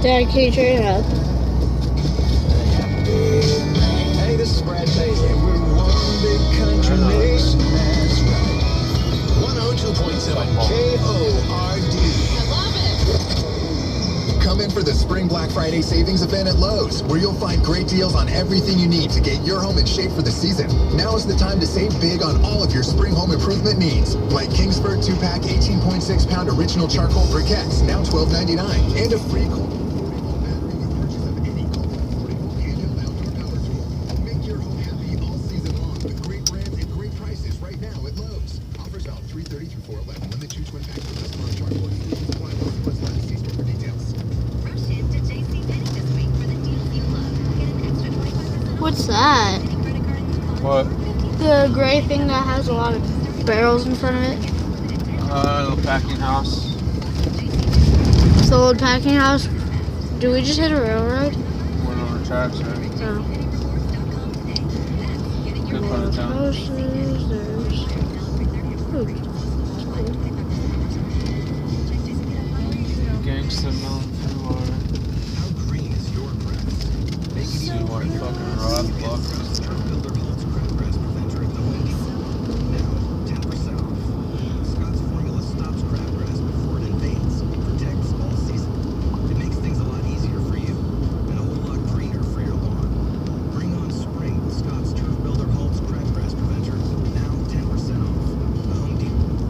Dad, can you turn it up? Hey, this is Brad Paisley, and we're one big country nation. That's right. 102.7 KORD. I love it. Come in for the Spring Black Friday savings event at Lowe's, where you'll find great deals on everything you need to get your home in shape for the season. Now is the time to save big on all of your spring home improvement needs, like Kingsford 2-pack 18.6-pound original charcoal briquettes, now $12.99, and a free cold battery with purchase of any cold portable handheld outdoor power tool. Make your home happy all season long with great brands and great prices right now at Lowe's. Offers valid 3/30 through 4/11. Limit 2 twin packs with customer charcoal. Exclusions apply. Plus last. See store for details. Rush into JCPenney this week for the deals you love. Get an extra 25% What's that? What? The gray thing that has a lot of barrels in front of it. The packing house. It's the old packing house. Do we just hit a railroad? Went on the tracks, right? No. Good part of town. Houses, there's food. Gangsta Mill.